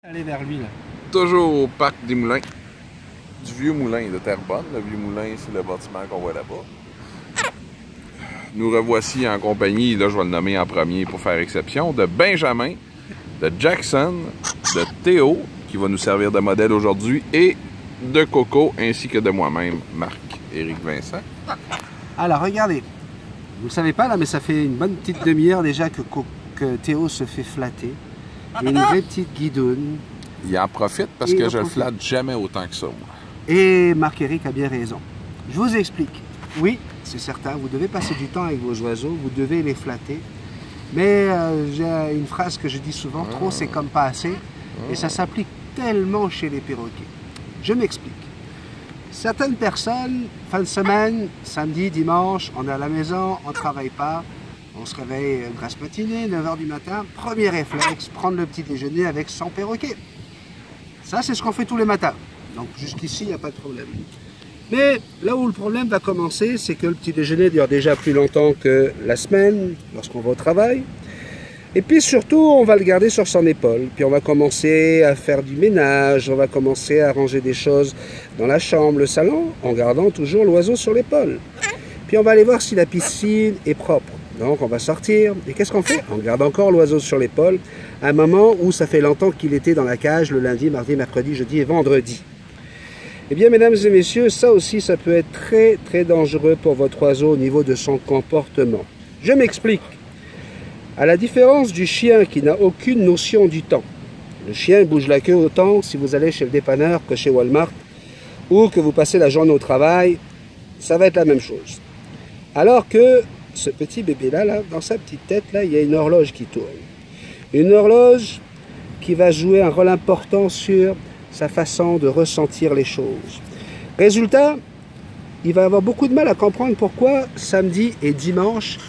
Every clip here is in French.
Aller vers lui, là. Toujours au parc des Moulins. Du vieux moulin de Terrebonne. Le vieux moulin, c'est le bâtiment qu'on voit là-bas. Nous revoici en compagnie, là je vais le nommer en premier pour faire exception, de Benjamin, de Jackson, de Théo, qui va nous servir de modèle aujourd'hui, et de Coco, ainsi que de moi-même, Marc-Éric Vincent. Alors, regardez. Vous ne le savez pas, là, mais ça fait une bonne petite demi-heure déjà que Théo se fait flatter. Il a une vraie petite guidoune. Il en profite parce que je le flatte jamais autant que ça, moi. Et Marc-Éric a bien raison. Je vous explique. Oui, c'est certain, vous devez passer du temps avec vos oiseaux, vous devez les flatter. Mais j'ai une phrase que je dis souvent, trop c'est comme pas assez. Et ça s'applique tellement chez les perroquets. Je m'explique. Certaines personnes, fin de semaine, samedi, dimanche, on est à la maison, on ne travaille pas, on se réveille grasse matinée, 9 h du matin, premier réflexe, prendre le petit déjeuner avec son perroquet. Ça, c'est ce qu'on fait tous les matins. Donc jusqu'ici, il n'y a pas de problème. Mais là où le problème va commencer, c'est que le petit déjeuner dure déjà plus longtemps que la semaine, lorsqu'on va au travail. Et puis surtout, on va le garder sur son épaule. Puis on va commencer à faire du ménage, on va commencer à ranger des choses dans la chambre, le salon, en gardant toujours l'oiseau sur l'épaule. Puis on va aller voir si la piscine est propre. Donc on va sortir. Et qu'est-ce qu'on fait? On garde encore l'oiseau sur l'épaule, à un moment où ça fait longtemps qu'il était dans la cage, le lundi, mardi, mercredi, jeudi et vendredi. Eh bien, mesdames et messieurs, ça aussi, ça peut être très, très dangereux pour votre oiseau au niveau de son comportement. Je m'explique. À la différence du chien qui n'a aucune notion du temps. Le chien bouge la queue autant si vous allez chez le dépanneur que chez Walmart ou que vous passez la journée au travail, ça va être la même chose. Alors que ce petit bébé-là, là, dans sa petite tête, là, il y a une horloge qui tourne. Une horloge qui va jouer un rôle important sur sa façon de ressentir les choses. Résultat, il va avoir beaucoup de mal à comprendre pourquoi samedi et dimanche,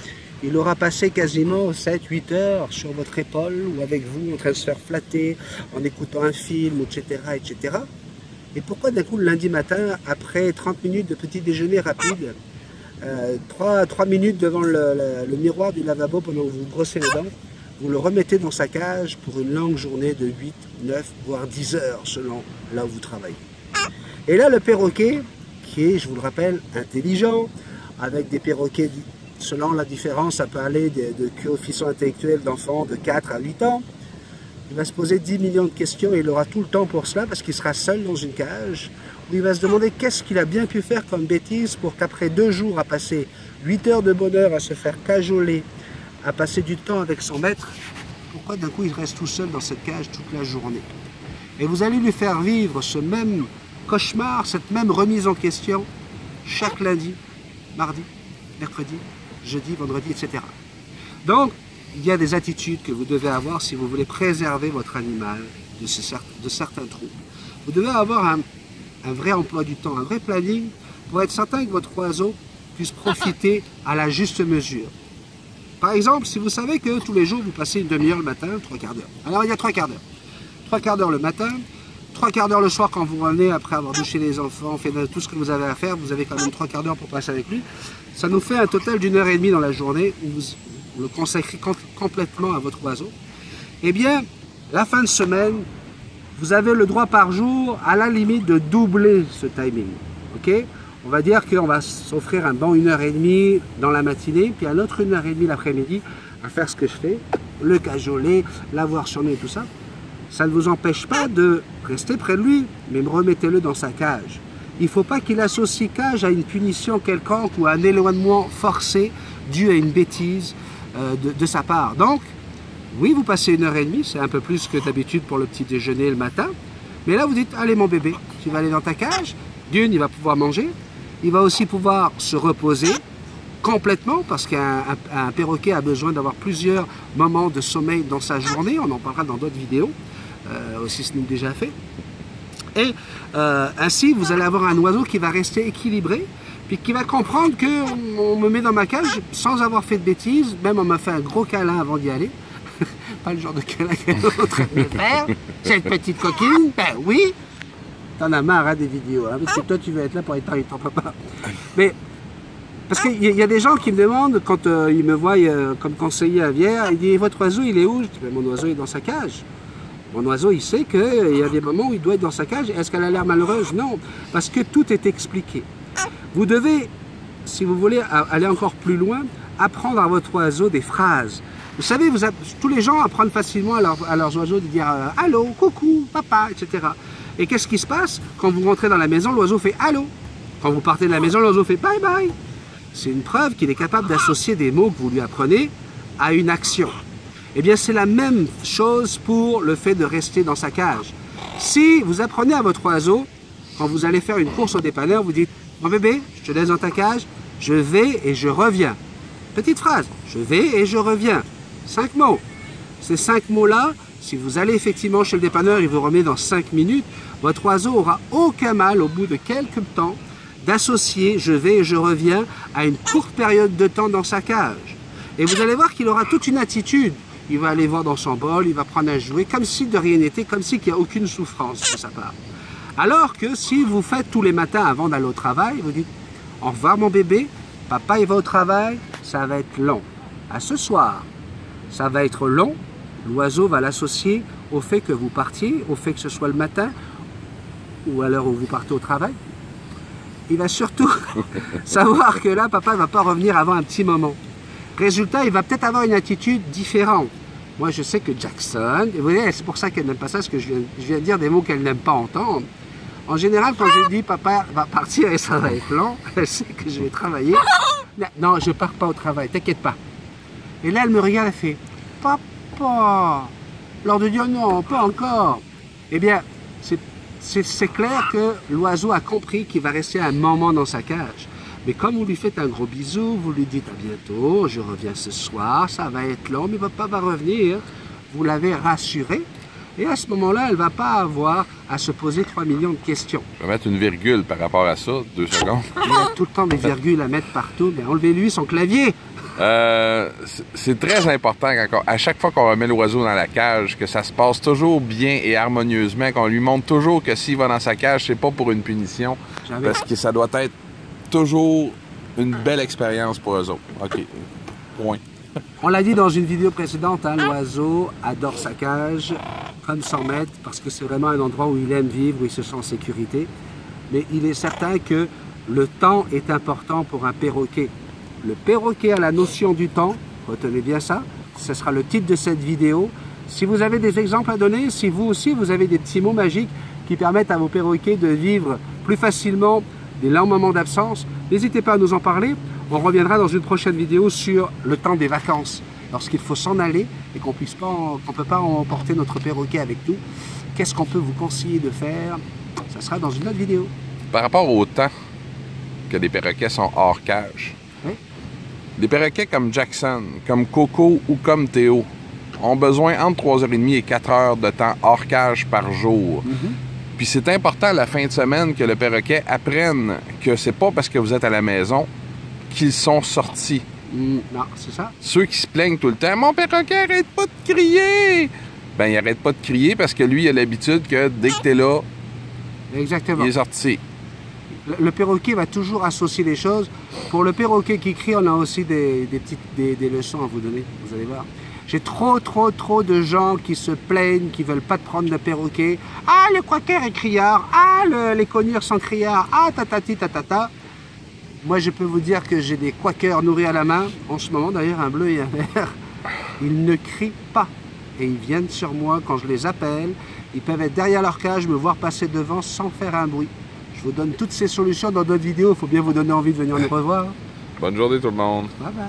il aura passé quasiment 7-8 heures sur votre épaule ou avec vous en train de se faire flatter, en écoutant un film, etc. etc. Et pourquoi d'un coup le lundi matin, après 30 minutes de petit déjeuner rapide, 3 minutes devant le miroir du lavabo pendant que vous vous brossez les dents, vous le remettez dans sa cage pour une longue journée de 8, 9, voire 10 heures selon là où vous travaillez. Et là, le perroquet, qui est, je vous le rappelle, intelligent, avec des perroquets, selon la différence, ça peut aller de coefficient intellectuel d'enfants de 4 à 8 ans, il va se poser 10 millions de questions et il aura tout le temps pour cela parce qu'il sera seul dans une cage où il va se demander qu'est-ce qu'il a bien pu faire comme bêtise pour qu'après 2 jours à passer 8 heures de bonheur à se faire cajoler, à passer du temps avec son maître, pourquoi d'un coup il reste tout seul dans cette cage toute la journée? Et vous allez lui faire vivre ce même cauchemar, cette même remise en question, chaque lundi, mardi, mercredi, jeudi, vendredi, etc. Donc, il y a des attitudes que vous devez avoir si vous voulez préserver votre animal de certains troubles. Vous devez avoir un vrai emploi du temps, un vrai planning pour être certain que votre oiseau puisse profiter à la juste mesure. Par exemple, si vous savez que tous les jours, vous passez une demi-heure le matin, 3 quarts d'heure. Alors, il y a 3 quarts d'heure. 3 quarts d'heure le matin, 3 quarts d'heure le soir quand vous revenez après avoir douché les enfants, fait tout ce que vous avez à faire, vous avez quand même 3 quarts d'heure pour passer avec lui. Ça nous fait un total d'1h30 dans la journée où vous le consacrez complètement à votre oiseau. Eh bien, la fin de semaine, vous avez le droit par jour, à la limite, de doubler ce timing. Ok? On va dire qu'on va s'offrir un bon 1h30 dans la matinée, puis un autre 1h30 l'après-midi à faire ce que je fais, le cajoler, l'avoir sur nez et tout ça. Ça ne vous empêche pas de rester près de lui, mais remettez-le dans sa cage. Il ne faut pas qu'il associe cage à une punition quelconque ou à un éloignement forcé dû à une bêtise de sa part. Donc, oui, vous passez 1h30, c'est un peu plus que d'habitude pour le petit déjeuner le matin, mais là vous dites, allez mon bébé, tu vas aller dans ta cage, d'une, il va pouvoir manger, il va aussi pouvoir se reposer complètement parce qu'un perroquet a besoin d'avoir plusieurs moments de sommeil dans sa journée. On en parlera dans d'autres vidéos, aussi ce n'est déjà fait. Et ainsi, vous allez avoir un oiseau qui va rester équilibré, puis qui va comprendre qu'on me met dans ma cage sans avoir fait de bêtises. Même on m'a fait un gros câlin avant d'y aller. Pas le genre de câlin qu'elle est en train de me faire. Cette petite coquine, ben oui. T'en as marre hein, des vidéos, hein, parce que toi tu veux être là pour être parmi ton papa. Mais, parce qu'il y a des gens qui me demandent, quand ils me voient comme conseiller aviaire, ils disent, votre oiseau il est où? Je dis, ben, mon oiseau est dans sa cage. Mon oiseau, il sait qu'il y a des moments où il doit être dans sa cage. Est-ce qu'elle a l'air malheureuse? Non, parce que tout est expliqué. Vous devez, si vous voulez aller encore plus loin, apprendre à votre oiseau des phrases. Vous savez, tous les gens apprennent facilement à leurs oiseaux de dire « Allô, coucou, papa », etc. Et qu'est-ce qui se passe? Quand vous rentrez dans la maison, l'oiseau fait « Allô ». Quand vous partez de la maison, l'oiseau fait « Bye bye ». C'est une preuve qu'il est capable d'associer des mots que vous lui apprenez à une action. Eh bien, c'est la même chose pour le fait de rester dans sa cage. Si vous apprenez à votre oiseau, quand vous allez faire une course au dépanneur, vous dites « Mon bébé, je te laisse dans ta cage, je vais et je reviens ». Petite phrase, je vais et je reviens. 5 mots. Ces 5 mots-là, si vous allez effectivement chez le dépanneur, il vous remet dans 5 minutes, votre oiseau aura aucun mal, au bout de quelques temps, d'associer « je vais et je reviens » à une courte période de temps dans sa cage. Et vous allez voir qu'il aura toute une attitude. Il va aller voir dans son bol, il va prendre un jouet, comme si de rien n'était, comme si il n'y a aucune souffrance de sa part. Alors que si vous faites tous les matins avant d'aller au travail, vous dites « Au revoir mon bébé, papa il va au travail, ça va être long. À ce soir, ça va être long. » L'oiseau va l'associer au fait que vous partiez, au fait que ce soit le matin ou à l'heure où vous partez au travail. Il va surtout savoir que là, papa ne va pas revenir avant un petit moment. Résultat, il va peut-être avoir une attitude différente. Moi, je sais que Jackson, et vous voyez, c'est pour ça qu'elle n'aime pas ça, parce que je viens de dire des mots qu'elle n'aime pas entendre. En général, quand je dis papa va partir et ça va être long, elle sait que je vais travailler. Non, je ne pars pas au travail, t'inquiète pas. Et là, elle me regarde, elle fait papa. L'heure de dire non, pas encore. Eh bien, c'est clair que l'oiseau a compris qu'il va rester un moment dans sa cage. Mais comme vous lui faites un gros bisou, vous lui dites à bientôt, je reviens ce soir, ça va être long, mais papa va revenir. Vous l'avez rassuré. Et à ce moment-là, elle ne va pas avoir à se poser 3 millions de questions. Je vais mettre une virgule par rapport à ça, 2 secondes. Il y a tout le temps des virgules à mettre partout, mais enlevez-lui son clavier. C'est très important à chaque fois qu'on remet l'oiseau dans la cage, que ça se passe toujours bien et harmonieusement, qu'on lui montre toujours que s'il va dans sa cage, c'est pas pour une punition, parce que ça doit être toujours une belle expérience pour eux autres. OK. Point. On l'a dit dans une vidéo précédente, hein, l'oiseau adore sa cage, comme 100 mètres, parce que c'est vraiment un endroit où il aime vivre, où il se sent en sécurité. Mais il est certain que le temps est important pour un perroquet. Le perroquet a la notion du temps, retenez bien ça, ce sera le titre de cette vidéo. Si vous avez des exemples à donner, si vous aussi vous avez des petits mots magiques qui permettent à vos perroquets de vivre plus facilement des longs moments d'absence, n'hésitez pas à nous en parler. On reviendra dans une prochaine vidéo sur le temps des vacances, lorsqu'il faut s'en aller et qu'on ne peut pas emporter notre perroquet avec nous. Qu'est-ce qu'on peut vous conseiller de faire? Ça sera dans une autre vidéo. Par rapport au temps que les perroquets sont hors cage, oui? Des perroquets comme Jackson, comme Coco ou comme Théo ont besoin entre 3h30 et 4 heures de temps hors cage par jour. Puis c'est important la fin de semaine que le perroquet apprenne que c'est pas parce que vous êtes à la maison qu'ils sont sortis. Non, c'est ça. Ceux qui se plaignent tout le temps, « Mon perroquet arrête pas de crier! » Ben, il arrête pas de crier parce que lui, il a l'habitude que dès que t'es là, exactement, il est sorti. Le perroquet va toujours associer les choses. Pour le perroquet qui crie, on a aussi des leçons à vous donner, vous allez voir. J'ai trop de gens qui se plaignent, qui ne veulent pas te prendre de perroquet. Ah, le quaker est criard. Ah, les conures sont criards. Ah, tatati, tatata. Moi, je peux vous dire que j'ai des quakers nourris à la main. En ce moment, d'ailleurs, un bleu et un vert. Ils ne crient pas. Et ils viennent sur moi quand je les appelle. Ils peuvent être derrière leur cage, me voir passer devant sans faire un bruit. Je vous donne toutes ces solutions dans d'autres vidéos. Il faut bien vous donner envie de venir nous revoir. Bonne journée tout le monde. Bye bye.